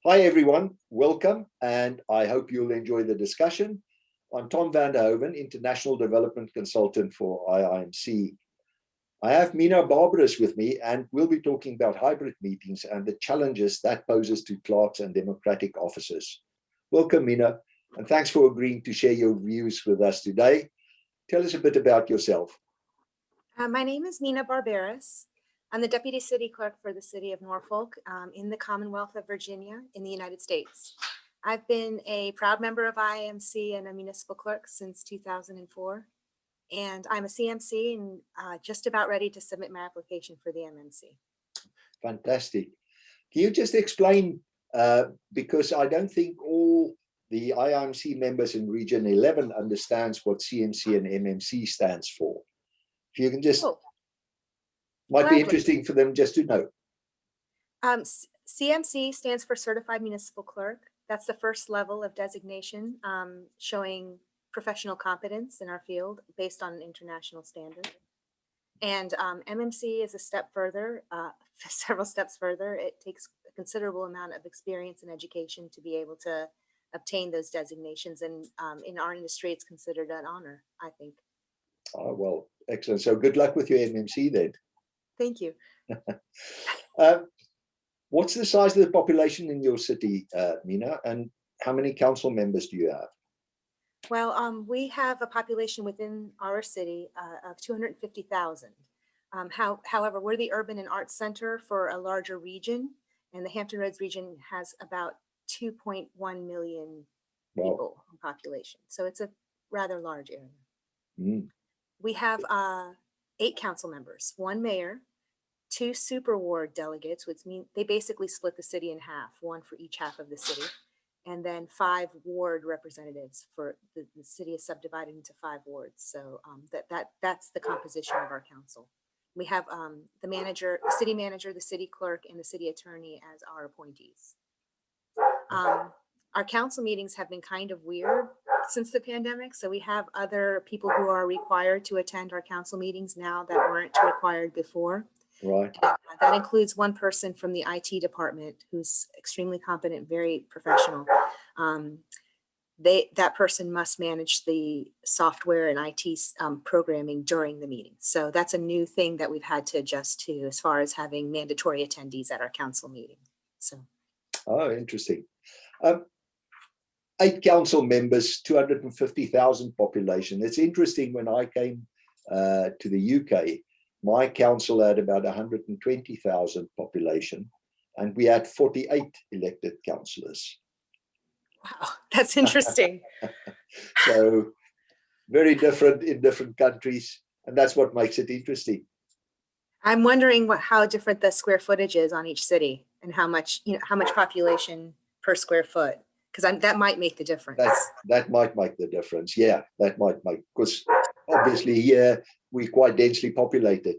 Hi everyone, welcome, and I hope you'll enjoy the discussion. I'm Tom van der Hoven, International Development Consultant for IIMC. I have Mina Barberis with me, and we'll be talking about hybrid meetings and the challenges that poses to clerks and democratic officers. Welcome, Mina, and thanks for agreeing to share your views with us today. Tell us a bit about yourself. My name is Mina Barberis. I'm the Deputy City Clerk for the City of Norfolk in the Commonwealth of Virginia in the United States. I've been a proud member of IMC and a municipal clerk since 2004. And I'm a CMC and just about ready to submit my application for the MMC. Fantastic. Can you just explain, because I don't think all the IIMC members in Region 11 understands what CMC and MMC stands for. If you can just, might be interesting for them just to know. CMC stands for Certified Municipal Clerk. That's the first level of designation, showing professional competence in our field based on an international standard. And MMC is a step further, several steps further. It takes a considerable amount of experience and education to be able to obtain those designations. And in our industry, it's considered an honor, I think. Oh, well, excellent. So good luck with your MMC then. Thank you. What's the size of the population in your city, Mina, and how many council members do you have? Well, we have a population within our city of 250,000. However, we're the urban and arts center for a larger region, and the Hampton Roads region has about 2.1 million people in population. So it's a rather large area. Mm. We have 8 council members, 1 mayor, 2 super ward delegates, which mean they basically split the city in half, 1 for each half of the city. And then 5 ward representatives. For the city is subdivided into 5 wards. So that's the composition of our council. We have the manager, the city manager, the city clerk, and the city attorney as our appointees. Our council meetings have been kind of weird since the pandemic. So we have other people who are required to attend our council meetings now that weren't required before. Right. That includes 1 person from the IT department who's extremely competent, very professional. That person must manage the software and IT programming during the meeting. So that's a new thing that we've had to adjust to as far as having mandatory attendees at our council meeting. So. Oh, interesting. 8 council members, 250,000 population. It's interesting. When I came to the UK, my council had about 120,000 population, and we had 48 elected councillors. Wow, that's interesting. So very different in different countries, and that's what makes it interesting. I'm wondering how different the square footage is on each city, and how much population per square foot, because that might make the difference. That might make the difference. Yeah, that might make, because obviously here we're quite densely populated.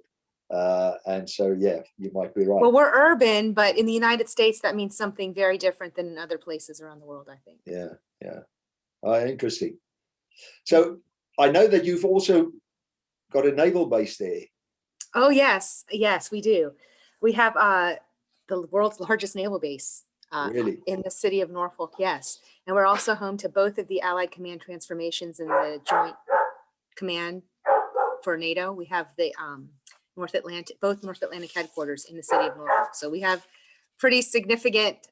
And so, yeah, you might be right. Well, we're urban, but in the United States, that means something very different than in other places around the world, I think. Yeah, yeah. Interesting. So I know that you've also got a naval base there. Oh, yes, we do. We have the world's largest naval base. Really? In the city of Norfolk, yes. And we're also home to both of the Allied Command transformations and the Joint Command for NATO. We have the both North Atlantic headquarters in the city of Norfolk. So we have pretty significant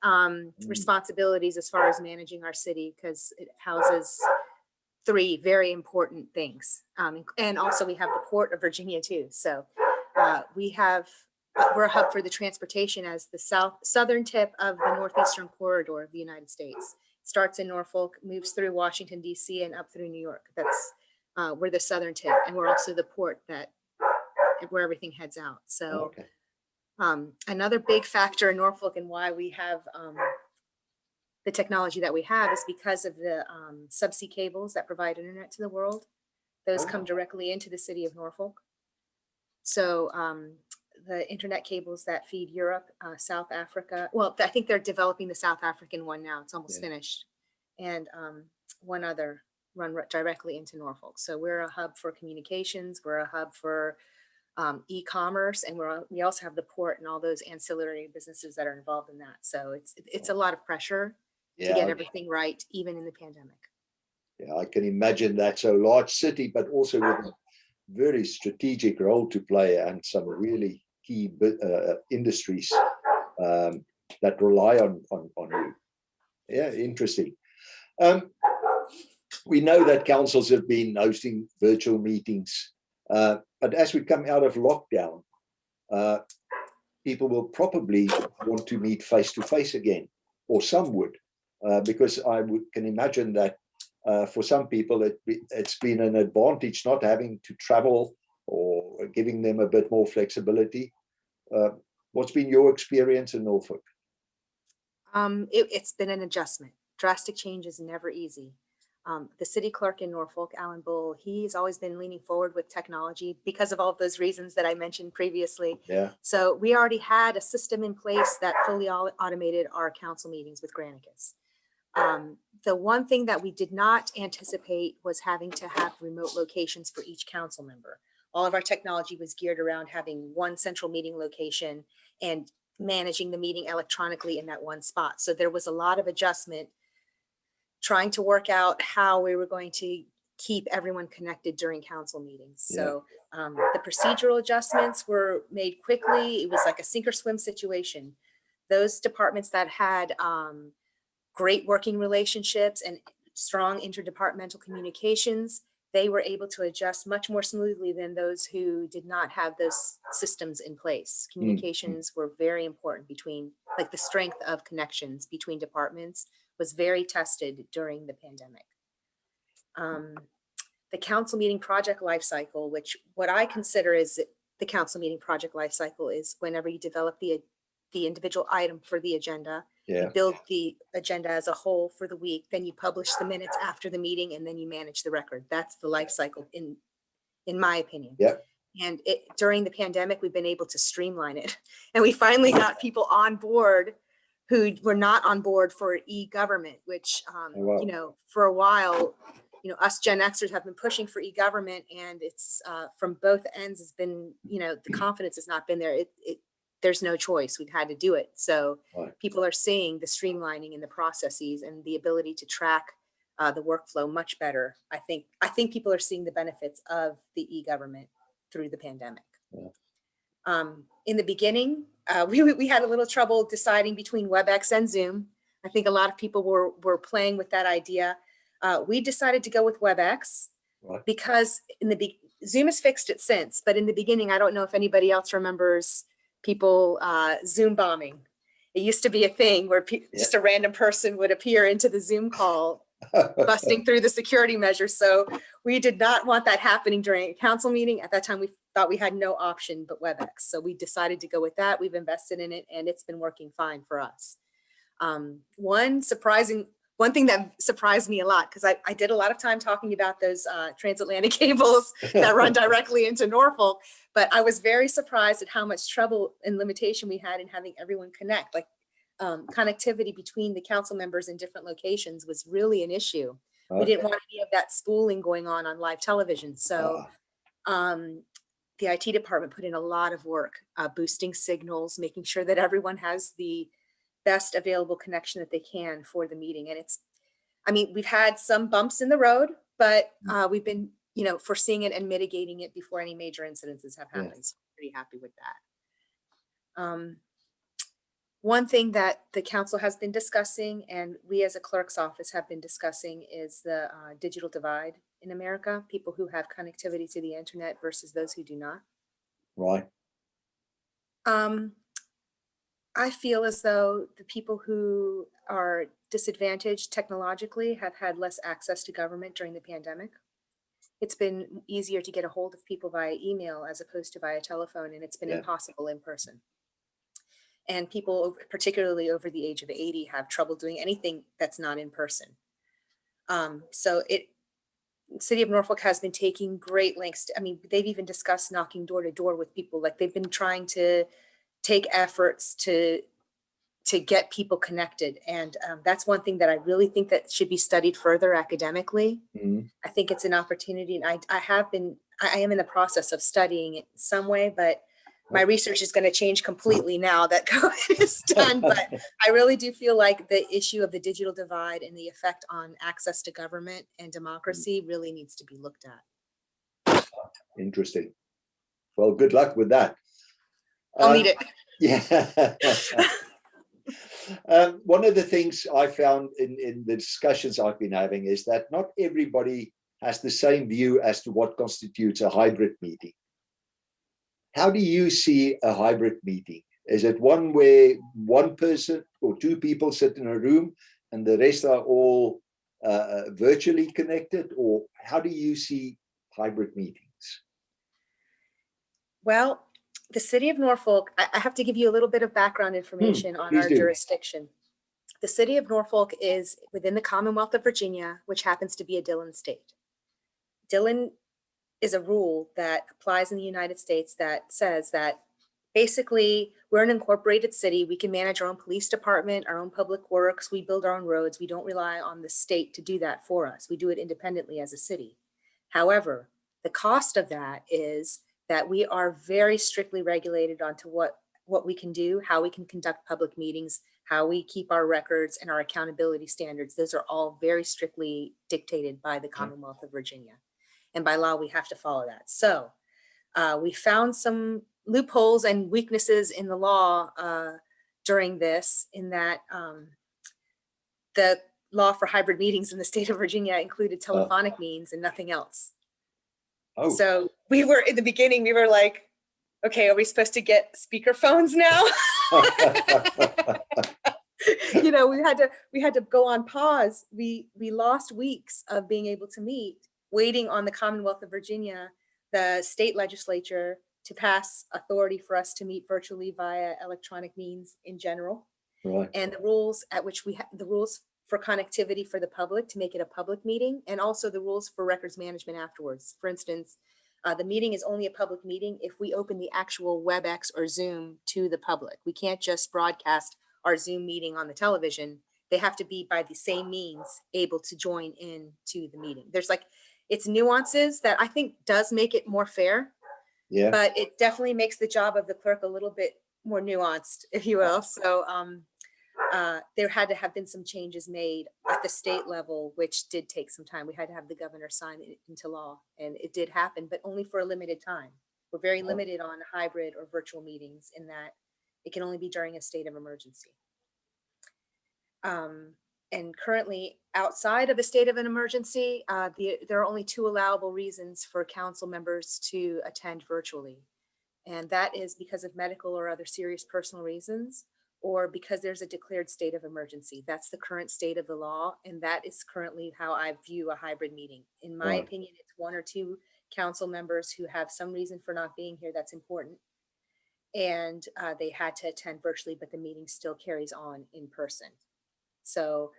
responsibilities as far as managing our city, because it houses 3 very important things. And also we have the Port of Virginia too. So we're a hub for the transportation as the southern tip of the northeastern corridor of the United States. It starts in Norfolk, moves through Washington, D.C., and up through New York. That's we're the southern tip, and we're also the port where everything heads out. So another big factor in Norfolk and why we have the technology that we have is because of the subsea cables that provide internet to the world. Those come directly into the city of Norfolk. So the internet cables that feed Europe, South Africa. Well, I think they're developing the South African one now. It's almost finished. And one other run directly into Norfolk. So we're a hub for communications. We're a hub for e-commerce, and we also have the port and all those ancillary businesses that are involved in that. So it's a lot of pressure to get Yeah, everything right, even in the pandemic. yeah, I can imagine that. So large city, but also with a very strategic role to play and some really key industries that rely on you. Yeah, interesting. We know that councils have been hosting virtual meetings, but as we come out of lockdown, people will probably want to meet face to face again, or some would, because can imagine that for some people it's been an advantage not having to travel, or giving them a bit more flexibility. What's been your experience in Norfolk? It's been an adjustment. Drastic change is never easy. The city clerk in Norfolk, Alan Bull, he's always been leaning forward with technology because of all of those reasons that I mentioned previously. Yeah. So we already had a system in place that fully automated our council meetings with Granicus. The one thing that we did not anticipate was having to have remote locations for each council member. All of our technology was geared around having one central meeting location and managing the meeting electronically in that one spot. So there was a lot of adjustment trying to work out how we were going to keep everyone connected during council meetings. Yeah. So the procedural adjustments were made quickly. It was like a sink or swim situation. Those departments that had great working relationships and strong interdepartmental communications, they were able to adjust much more smoothly than those who did not have those systems in place. Communications were very important between, like the strength of connections between departments was very tested during the pandemic. The council meeting project lifecycle, which what I consider is the council meeting project lifecycle, is whenever you develop the individual item for the agenda, you build the agenda as a whole for the week, then you publish the minutes after the meeting, and then you manage the record. That's the life cycle in my opinion. Yeah. And during the pandemic, we've been able to streamline it. And we finally got people on board who were not on board for e-government, which, wow. you know, for a while, you know, us Gen Xers have been pushing for e-government, and it's from both ends has been, you know, the confidence has not been there. There's no choice. We've had to do it. So people are seeing the streamlining in the processes and the ability to track the workflow much better. I think people are seeing the benefits of the e-government through the pandemic. Yeah. In the beginning, we had a little trouble deciding between WebEx and Zoom. I think a lot of people were playing with that idea. We decided to go with WebEx because Zoom has fixed it since, but in the beginning, I don't know if anybody else remembers people Zoom bombing. It used to be a thing where just a random person would appear into the Zoom call, busting through the security measures. So we did not want that happening during a council meeting. At that time, we thought we had no option but WebEx. So we decided to go with that. We've invested in it, and it's been working fine for us. One thing that surprised me a lot, because I did a lot of time talking about those transatlantic cables that run directly into Norfolk, but I was very surprised at how much trouble and limitation we had in having everyone connect. Like connectivity between the council members in different locations was really an issue. We didn't want any of that spooling going on live television. So the IT department put in a lot of work, boosting signals, making sure that everyone has the best available connection that they can for the meeting. And we've had some bumps in the road, but we've been, you know, foreseeing it and mitigating it before any major incidences have happened. So I'm pretty happy with that. One thing that the council has been discussing, and we as a clerk's office have been discussing, is the digital divide in America, people who have connectivity to the internet versus those who do not. Right. I feel as though the people who are disadvantaged technologically have had less access to government during the pandemic. It's been easier to get a hold of people via email as opposed to via telephone, and it's been impossible in person. And people, particularly over the age of 80, have trouble doing anything that's not in person. So City of Norfolk has been taking great lengths. They've even discussed knocking door to door with people. Like they've been trying to take efforts to get people connected. And that's one thing that I really think that should be studied further academically. I think it's an opportunity. And I have been I am in the process of studying it some way, but my research is going to change completely now that COVID is done. But I really do feel like the issue of the digital divide and the effect on access to government and democracy really needs to be looked at. Interesting. Well, good luck with that. I'll need it. Yeah. One of the things I found in the discussions I've been having is that not everybody has the same view as to what constitutes a hybrid meeting. How do you see a hybrid meeting? Is it one where one person or two people sit in a room and the rest are all virtually connected? Or how do you see hybrid meetings? Well, the city of Norfolk, I have to give you a little bit of background information on our jurisdiction. The city of Norfolk is within the Commonwealth of Virginia, which happens to be a Dillon state. Dillon is a rule that applies in the United States that says that basically we're an incorporated city. We can manage our own police department, our own public works. We build our own roads. We don't rely on the state to do that for us. We do it independently as a city. However, the cost of that is that we are very strictly regulated onto what we can do, how we can conduct public meetings, how we keep our records and our accountability standards. Those are all very strictly dictated by the Commonwealth of Virginia. And by law, we have to follow that. So we found some loopholes and weaknesses in the law during this, in that the law for hybrid meetings in the state of Virginia included telephonic means and nothing else. Oh. So we were, in the beginning, we were like, okay, are we supposed to get speaker phones now? You know, we had to go on pause. We lost weeks of being able to meet, waiting on the Commonwealth of Virginia, the state legislature, to pass authority for us to meet virtually via electronic means in general. Right. And the rules at which the rules for connectivity for the public to make it a public meeting, and also the rules for records management afterwards. For instance, the meeting is only a public meeting if we open the actual WebEx or Zoom to the public. We can't just broadcast our Zoom meeting on the television. They have to be, by the same means, able to join in to the meeting. There's it's nuances that I think does make it more fair. Yeah. But it definitely makes the job of the clerk a little bit more nuanced, if you will. So there had to have been some changes made at the state level, which did take some time. We had to have the governor sign it into law, and it did happen, but only for a limited time. We're very limited on hybrid or virtual meetings in that it can only be during a state of emergency. And currently, outside of a state of an emergency, there are only 2 allowable reasons for council members to attend virtually. And that is because of medical or other serious personal reasons, or because there's a declared state of emergency. That's the current state of the law, and that is currently how I view a hybrid meeting. In my opinion, it's 1 or 2 council members who have some reason for not being here that's important. And they had to attend virtually, but the meeting still carries on in person. So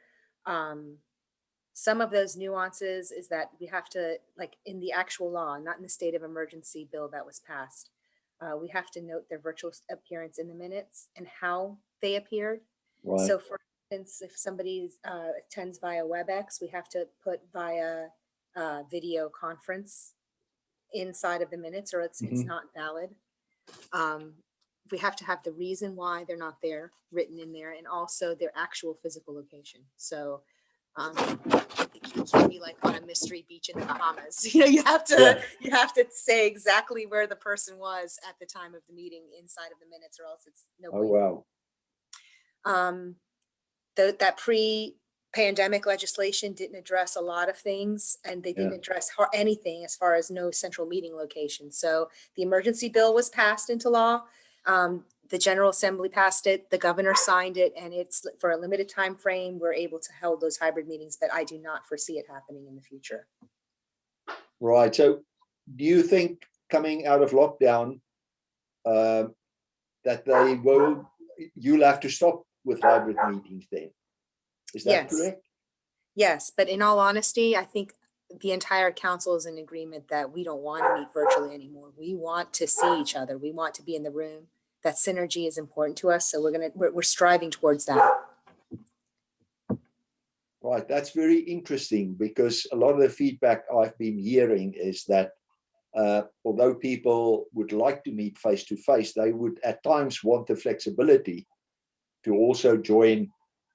some of those nuances is that we have to, in the actual law, not in the state of emergency bill that was passed, we have to note their virtual appearance in the minutes and how they appeared. Right. So for instance, if somebody attends via WebEx, we have to put via video conference inside of the minutes, or it's not valid. We have to have the reason why they're not there written in there, and also their actual physical location. So it can't be like on a mystery beach in the Bahamas. You know, you have to say exactly where the person was at the time of the meeting inside of the minutes, or else it's no point. Oh, wow. That pre-pandemic legislation didn't address a lot of things, and they didn't address anything as far as no central meeting location. So the emergency bill was passed into law. The General Assembly passed it, the governor signed it, and it's for a limited time frame. We're able to hold those hybrid meetings, but I do not foresee it happening in the future. Right. So do you think coming out of lockdown that you'll have to stop with hybrid meetings then? Is that correct? Yes, but in all honesty, I think the entire council is in agreement that we don't want to meet virtually anymore. We want to see each other. We want to be in the room. That synergy is important to us, so we're striving towards that. Right, that's very interesting, because a lot of the feedback I've been hearing is that although people would like to meet face to face, they would at times want the flexibility to also join,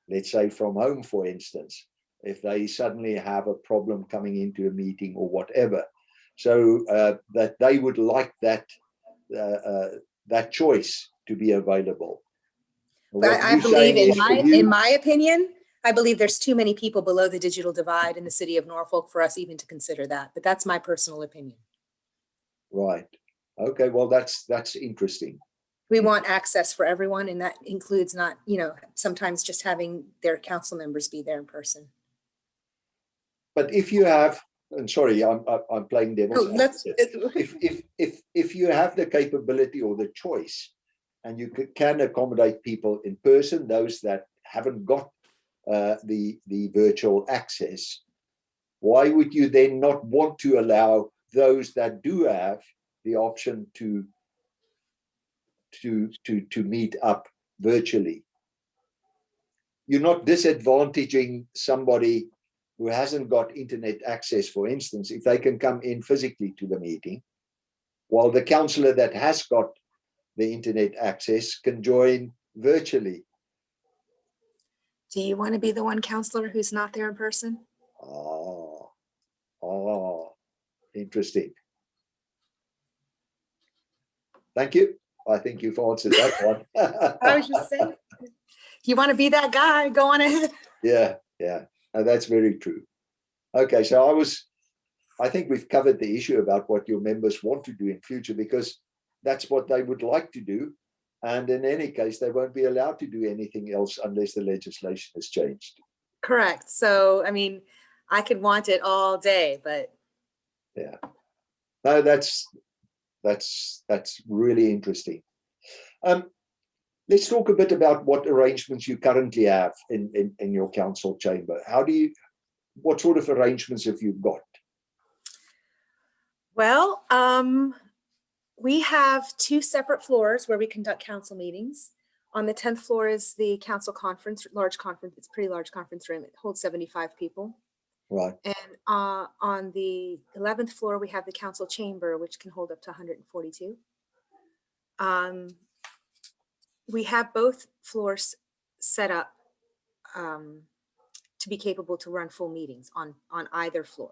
let's say from home, for instance, if they suddenly have a problem coming into a meeting or whatever. So that they would like that choice to be available. But I believe, in my opinion, I believe there's too many people below the digital divide in the city of Norfolk for us even to consider that. But that's my personal opinion. Right. Okay. Well, that's interesting. We want access for everyone, and that includes not, sometimes just having their council members be there in person. But if you have, and sorry, I'm playing devil's advocate. If you have the capability or the choice, and you can accommodate people in person, those that haven't got the virtual access, why would you then not want to allow those that do have the option to meet up virtually? You're not disadvantaging somebody who hasn't got internet access, for instance, if they can come in physically to the meeting, while the councillor that has got the internet access can join virtually. Do you want to be the one councillor who's not there in person? Interesting. Thank you. I think you've answered that one. I was just saying, if you want to be that guy, go on ahead. Yeah. No, that's very true. Okay, so I think we've covered the issue about what your members want to do in future, because that's what they would like to do. And in any case, they won't be allowed to do anything else unless the legislation has changed. Correct. So, I mean, I could want it all day, but. Yeah. No, that's really interesting. Let's talk a bit about what arrangements you currently have in your council chamber. What sort of arrangements have you got? Well, we have 2 separate floors where we conduct council meetings. On the 10th floor is the council conference, large conference. It's a pretty large conference room. It holds 75 people. Right. And on the 11th floor, we have the council chamber, which can hold up to 142. We have both floors set up to be capable to run full meetings on either floor.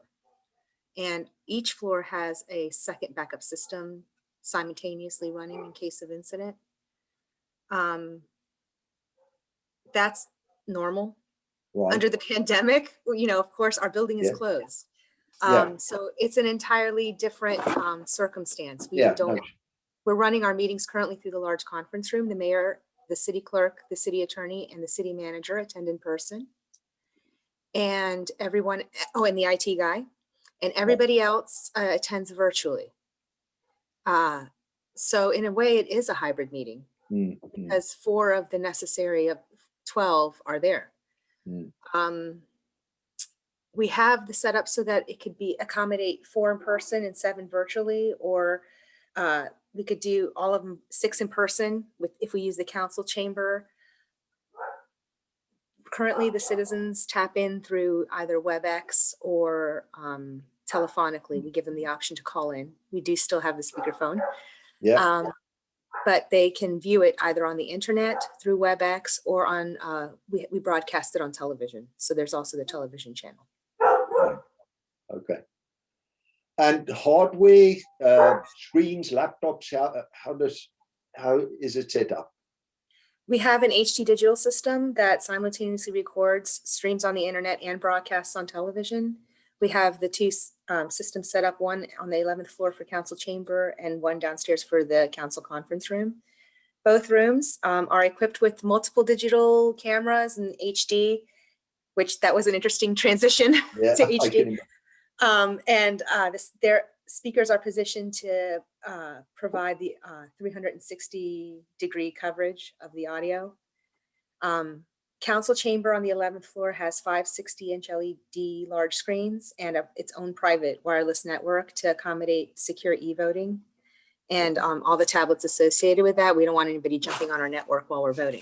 And each floor has a second backup system simultaneously running in case of incident. That's normal. Right. Under the pandemic, of course, our building is closed. So it's an entirely different circumstance. We're running our meetings currently through the large conference room. The mayor, the city clerk, the city attorney, and the city manager attend in person. And everyone, and the IT guy, and everybody else attends virtually. So in a way, it is a hybrid meeting because 4 of the necessary of 12 are there. We have the setup so that it could accommodate 4 in person and 7 virtually, or we could do all of them 6 in person if we use the council chamber. Currently, the citizens tap in through either WebEx or telephonically. We give them the option to call in. We do still have the speakerphone. But they can view it either on the internet through WebEx or on, we broadcast it on television. So there's also the television channel. Okay. And hardware, screens, laptops, how is it set up? We have an HD digital system that simultaneously records, streams on the internet, and broadcasts on television. We have the 2 systems set up, one on the 11th floor for council chamber and one downstairs for the council conference room. Both rooms are equipped with multiple digital cameras and HD, which that was an interesting transition to HD. Their speakers are positioned to provide the 360-degree coverage of the audio. Council chamber on the 11th floor has 5 60-inch LED large screens and its own private wireless network to accommodate secure e-voting and all the tablets associated with that. We don't want anybody jumping on our network while we're voting.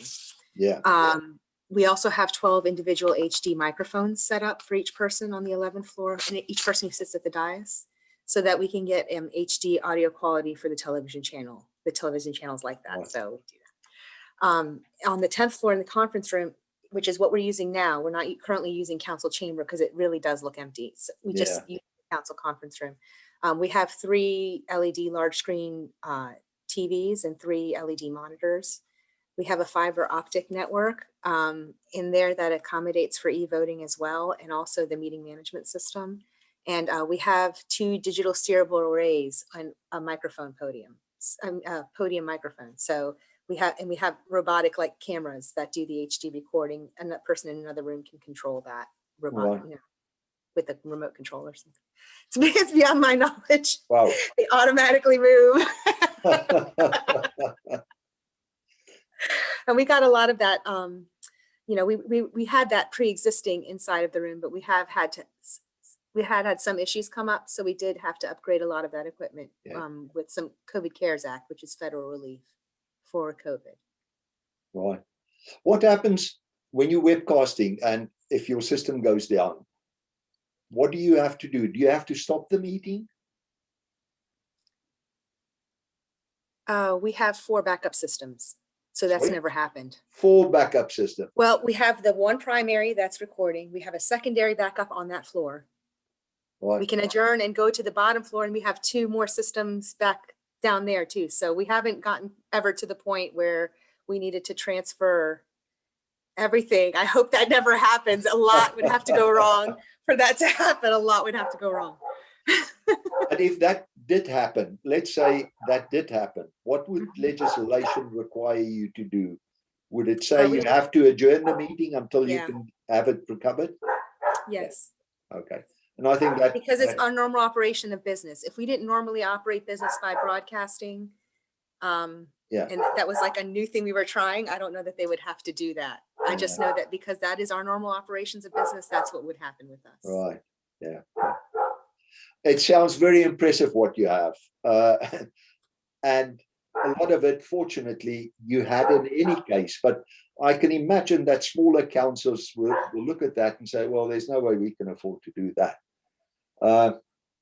We also have 12 individual HD microphones set up for each person on the 11th floor, and each person who sits at the dais. so that we can get HD audio quality for the television channels like that. Right. So we do that. On the 10th floor in the conference room, which is what we're using now, we're not currently using council chamber because it really does look empty. So we just use the council conference room. We have 3 LED large screen TVs and 3 LED monitors. We have a fiber optic network in there that accommodates for e-voting as well, and also the meeting management system. And we have 2 digital steerable arrays and a microphone podium, podium microphone. So we have robotic like cameras that do the HD recording, and that person in another room can control that robot, with a remote control or something. It's beyond my knowledge. Wow. They automatically move. And we got a lot of that, we had that pre-existing inside of the room, but we had some issues come up. So we did have to upgrade a lot of that equipment with some COVID CARES Act, which is federal relief for COVID. Right. What happens when you're webcasting and if your system goes down? What do you have to do? Do you have to stop the meeting? We have 4 backup systems. So that's never happened. 4 backup systems. Well, we have the 1 primary that's recording. We have a secondary backup on that floor. Right. We can adjourn and go to the bottom floor, and we have 2 more systems back down there too. So we haven't gotten ever to the point where we needed to transfer everything. I hope that never happens. A lot would have to go wrong for that to happen. A lot would have to go wrong. And if that did happen, let's say that did happen, what would legislation require you to do? Would it say you have to adjourn the meeting until you can have it recovered? Yes. Okay. And I think that because it's our normal operation of business. If we didn't normally operate business by broadcasting, and that was like a new thing we were trying, I don't know that they would have to do that. I just know that because that is our normal operations of business, that's what would happen with us. Right. Yeah. It sounds very impressive what you have. And a lot of it, fortunately, you had in any case. But I can imagine that smaller councils will look at that and say, well, there's no way we can afford to do that. But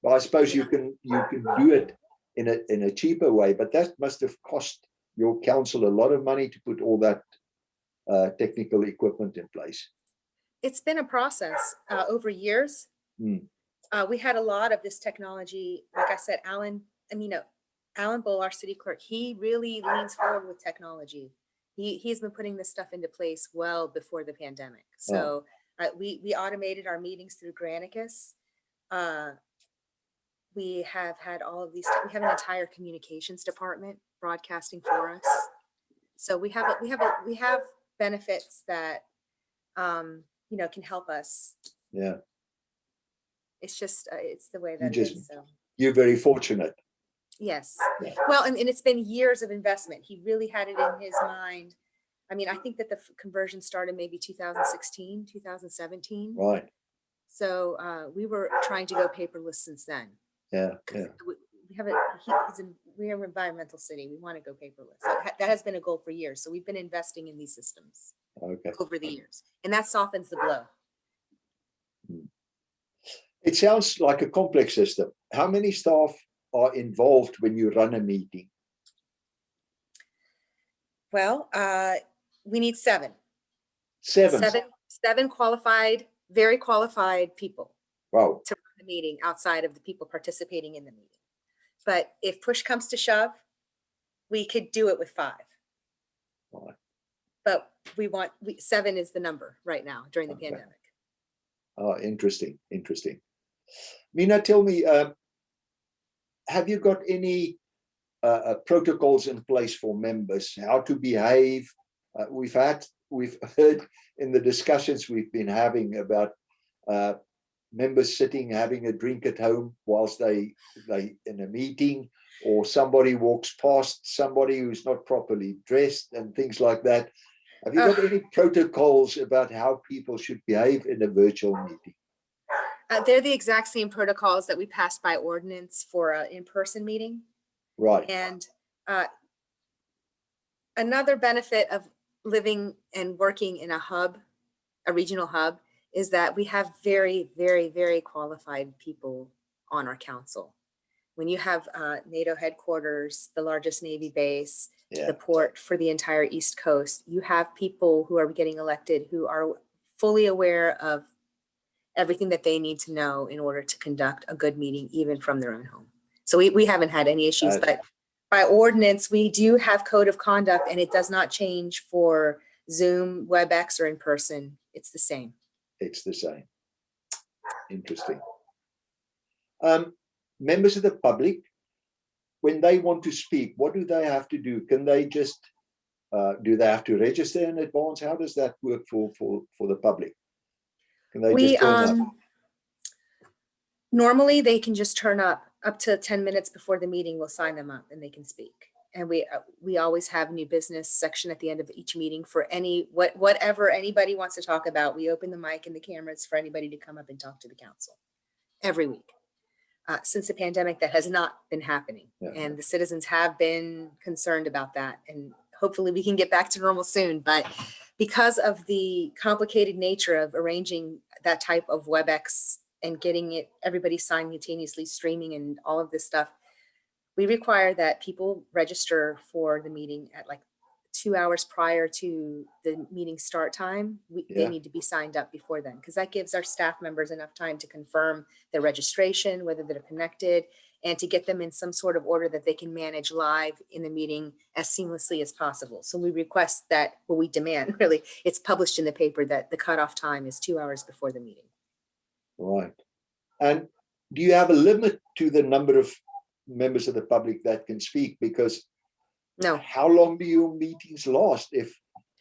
I suppose you can do it in a cheaper way. But that must have cost your council a lot of money to put all that technical equipment in place. It's been a process over years. We had a lot of this technology. Like I said, Alan Bull, our city clerk, he really leans forward with technology. He's been putting this stuff into place well before the pandemic. So we automated our meetings through Granicus. We have had all of these. We have an entire communications department broadcasting for us. So we have benefits that can help us. Yeah. It's just it's the way that it is. So you're very fortunate. Yes. Yeah. Well, and it's been years of investment. He really had it in his mind. I mean, I think that the conversion started maybe 2016, 2017. Right. So we were trying to go paperless since then. Yeah. Yeah. We are an environmental city. We want to go paperless. So that has been a goal for years. So we've been investing in these systems over the years, and that softens the blow. It sounds like a complex system. How many staff are involved when you run a meeting? Well, we need 7. 7. 7 qualified, very qualified people. Wow. To run the meeting outside of the people participating in the meeting. But if push comes to shove, we could do it with 5. Right. But 7 is the number right now during the pandemic. Oh, interesting. Mina, tell me, have you got any protocols in place for members, how to behave? We've heard in the discussions we've been having about members sitting, having a drink at home whilst they in a meeting, or somebody walks past somebody who's not properly dressed and things like that. Have you got any protocols about how people should behave in a virtual meeting? They're the exact same protocols that we passed by ordinance for an in-person meeting. Right. And another benefit of living and working in a regional hub, is that we have very, very, very qualified people on our council. when you have NATO headquarters, the largest Navy base, Yeah. the port for the entire East Coast, you have people who are getting elected who are fully aware of everything that they need to know in order to conduct a good meeting, even from their own home. So we haven't had any issues, but by ordinance, we do have code of conduct, and it does not change for Zoom, WebEx, or in person. It's the same. It's the same. Interesting. Members of the public, when they want to speak, what do they have to do? Can they just, do they have to register in advance? How does that work for the public? Can they just turn up? Normally, they can just turn up to 10 minutes before the meeting. We'll sign them up and they can speak. And we always have new business section at the end of each meeting for whatever anybody wants to talk about. We open the mic and the cameras for anybody to come up and talk to the council every week. Since the pandemic, that has not been happening. Yeah. And the citizens have been concerned about that. And hopefully we can get back to normal soon. But because of the complicated nature of arranging that type of WebEx and getting everybody simultaneously streaming and all of this stuff, we require that people register for the meeting at like 2 hours prior to the meeting start time. They need to be signed up before then, because that gives our staff members enough time to confirm their registration, whether they're connected, and to get them in some sort of order that they can manage live in the meeting as seamlessly as possible. So we request that, well, we demand really, it's published in the paper that the cutoff time is 2 hours before the meeting. Right. And do you have a limit to the number of members of the public that can speak? Because no, how long do your meetings last if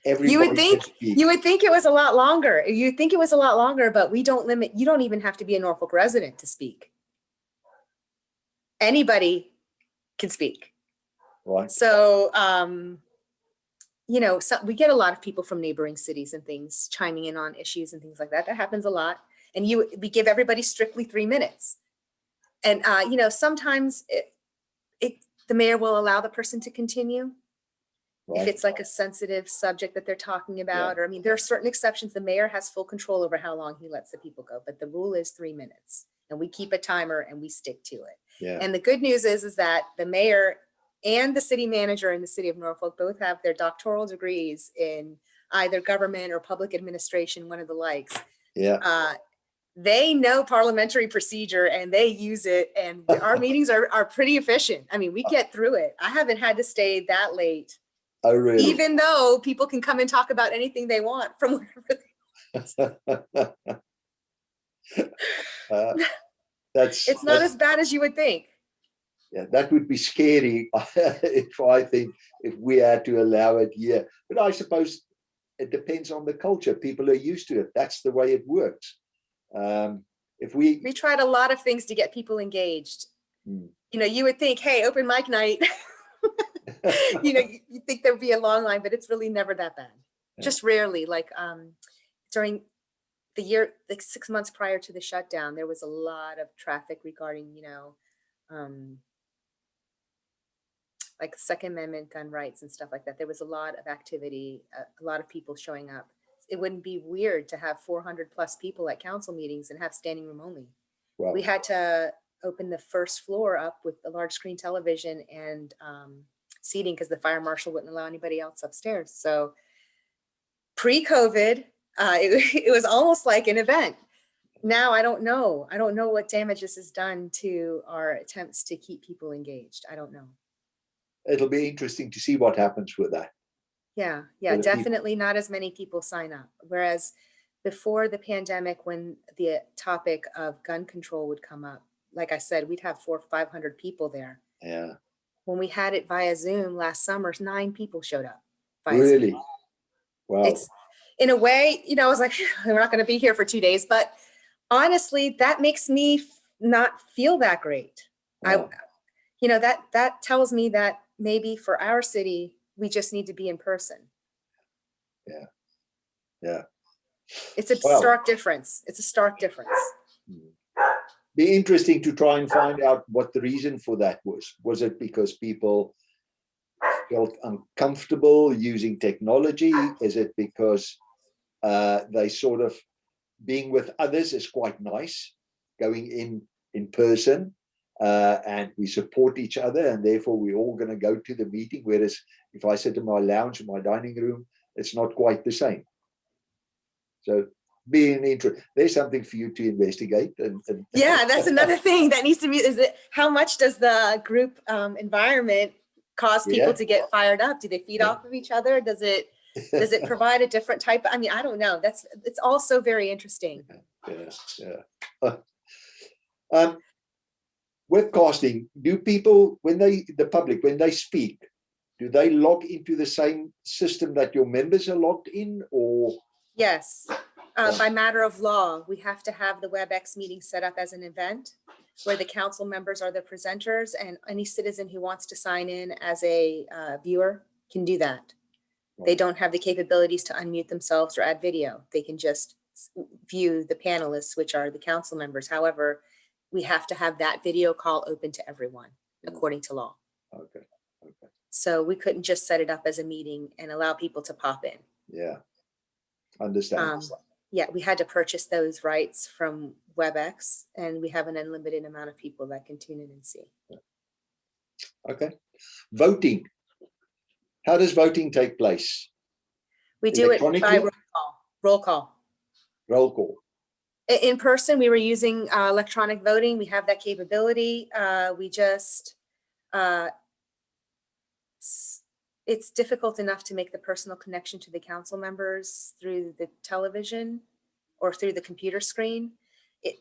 everybody you would think can speak? You would think it was a lot longer. You think it was a lot longer, but we don't limit. You don't even have to be a Norfolk resident to speak. Anybody can speak. Right. So you know, we get a lot of people from neighboring cities and things chiming in on issues and things like that. That happens a lot. And we give everybody strictly 3 minutes. And you know, sometimes the mayor will allow the person to continue. Right. If it's like a sensitive subject that they're talking about, or I mean, there are certain exceptions. The mayor has full control over how long he lets the people go, but the rule is 3 minutes, and we keep a timer and we stick to it. Yeah. And the good news is that the mayor and the city manager in the city of Norfolk both have their doctoral degrees in either government or public administration, one of the likes. Yeah. They know parliamentary procedure and they use it, and our meetings are pretty efficient. I mean, we get through it. I haven't had to stay that late. Oh, really? Even though people can come and talk about anything they want from wherever they it's not as bad as you would think. Yeah, that would be scary if we had to allow it here. But I suppose it depends on the culture. People are used to it. That's the way it works. If we tried a lot of things to get people engaged. You know, you would think, hey, open mic night. You know, you think there'd be a long line, but it's really never that bad. Yeah. Just rarely. Like during the year, like 6 months prior to the shutdown, there was a lot of traffic regarding, you know, like Second Amendment gun rights and stuff like that. There was a lot of activity, a lot of people showing up. It wouldn't be weird to have 400 plus people at council meetings and have standing room only. Wow. We had to open the first floor up with a large screen television and seating because the fire marshal wouldn't allow anybody else upstairs. So pre-COVID, it was almost like an event. Now I don't know. I don't know what damage this has done to our attempts to keep people engaged. I don't know. It'll be interesting to see what happens with that. Yeah, definitely not as many people sign up. Whereas before the pandemic, when the topic of gun control would come up, like I said, we'd have 400 or 500 people there. Yeah. When we had it via Zoom last summer, 9 people showed up. Really? Zoom. Wow. It's, in a way, you know, I was like, we're not going to be here for 2 days, but honestly, that makes me not feel that great. Wow. You know, that tells me that maybe for our city, we just need to be in person. Yeah. Yeah. It's a stark difference. It's a stark difference. Be interesting to try and find out what the reason for that was. Was it because people felt uncomfortable using technology? Is it because they sort of, being with others is quite nice, going in person? and we support each other, and therefore we're all going to go to the meeting. Whereas if I sit in my lounge in my dining room, it's not quite the same. So being interested, there's something for you to investigate. And yeah, that's another thing that needs to be, is it, how much does the group environment cause people to get fired up? Do they feed off of each other? Does it provide a different type? I mean, I don't know. It's also very interesting. Webcasting, do people, the public, when they speak, do they log into the same system that your members are logged in, or? Yes, by matter of law, we have to have the WebEx meeting set up as an event where the council members are the presenters, and any citizen who wants to sign in as a viewer can do that. They don't have the capabilities to unmute themselves or add video. They can just view the panelists, which are the council members. However, we have to have that video call open to everyone according to law. Okay. So we couldn't just set it up as a meeting and allow people to pop in. Yeah, understand. Yeah, we had to purchase those rights from WebEx, and we have an unlimited amount of people that can tune in and see. Okay. Voting. How does voting take place? We do it by roll call. Roll call. Roll call. In person, we were using electronic voting. We have that capability. We just, it's difficult enough to make the personal connection to the council members through the television or through the computer screen.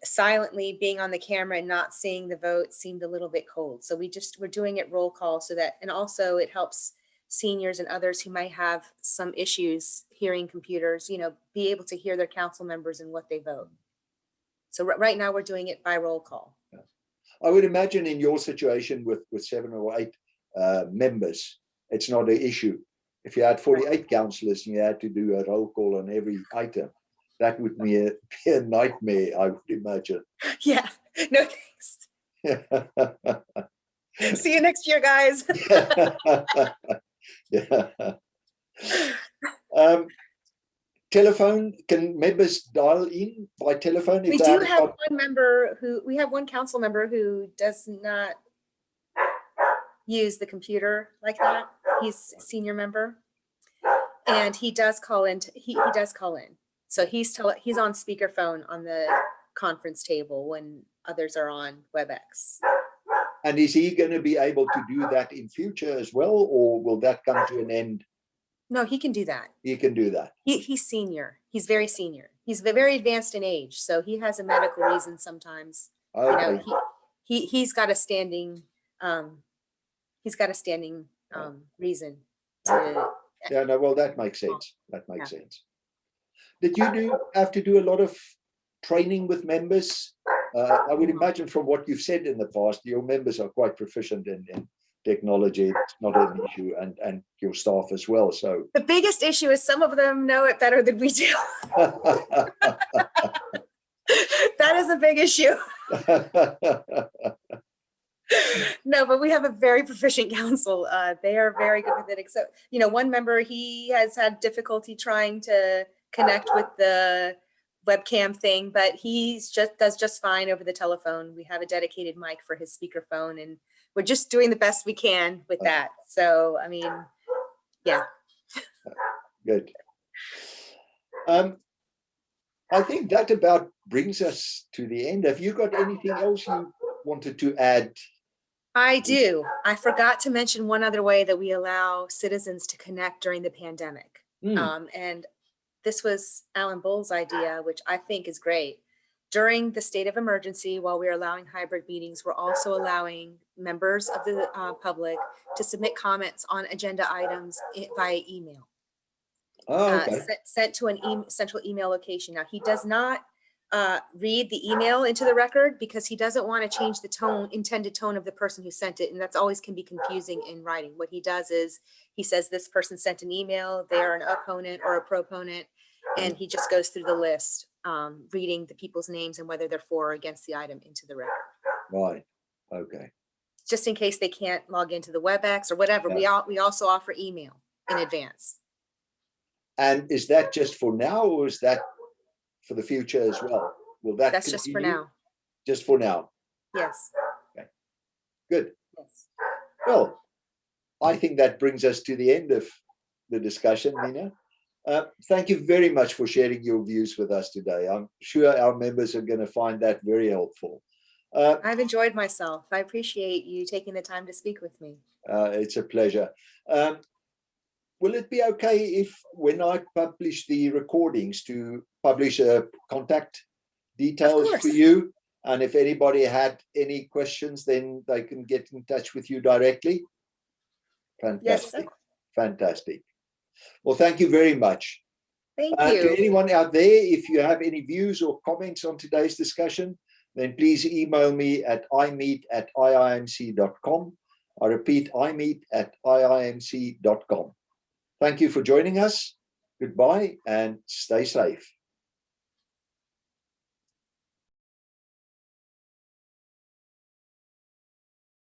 Silently being on the camera and not seeing the vote seemed a little bit cold. So we're doing it roll call so that, and also it helps seniors and others who might have some issues hearing computers, be able to hear their council members and what they vote. So right now we're doing it by roll call. I would imagine in your situation with 7 or 8 members, it's not an issue. If you had 48 councillors and you had to do a roll call on every item, that would be a nightmare, I would imagine. Yeah, no thanks. See you next year, guys. Telephone, can members dial in by telephone? We do have one council member who does not use the computer like that. He's a senior member, and he does call in. He does call in. So he's on speakerphone on the conference table when others are on WebEx. And is he going to be able to do that in future as well, or will that come to an end? No, he can do that. He can do that. He's senior. He's very senior. He's very advanced in age, so he has a medical reason sometimes. Okay. He's got a standing. Reason to. Yeah. No. Well, that makes sense. That makes sense. Did you have to do a lot of training with members? I would imagine from what you've said in the past, your members are quite proficient in technology. It's not an issue, and your staff as well. So the biggest issue is some of them know it better than we do. That is a big issue. No, but we have a very proficient council. They are very good with it. Except, one member, he has had difficulty trying to connect with the webcam thing, but does just fine over the telephone. We have a dedicated mic for his speakerphone, and we're just doing the best we can with that. So, I mean, yeah. Good. I think that about brings us to the end. Have you got anything else you wanted to add? I do. I forgot to mention one other way that we allow citizens to connect during the pandemic. And this was Alan Bull's idea, which I think is great. During the state of emergency, while we're allowing hybrid meetings, we're also allowing members of the public to submit comments on agenda items via email. Oh, okay. Sent to an central email location. Now, he does not read the email into the record because he doesn't want to change the intended tone of the person who sent it. And that's always can be confusing in writing. What he does is he says, this person sent an email, they're an opponent or a proponent, and he just goes through the list, reading the people's names and whether they're for or against the item into the record. Right. Okay. Just in case they can't log into the WebEx or whatever. Yeah. We also offer email in advance. And is that just for now, or is that for the future as well? Will that That's continue? just for now. Just for now. Yes. Okay. Good. Yes. Well, I think that brings us to the end of the discussion, Mina. Thank you very much for sharing your views with us today. I'm sure our members are going to find that very helpful. I've enjoyed myself. I appreciate you taking the time to speak with me. It's a pleasure. Will it be okay if, when I publish the recordings, to publish contact details for you? And if anybody had any questions, then they can get in touch with you directly. Fantastic. Yes. Fantastic. Well, thank you very much. Thank To you. anyone out there, if you have any views or comments on today's discussion, then please email me at imeet@iimc.com. I repeat, imeet@iimc.com. Thank you for joining us. Goodbye and stay safe.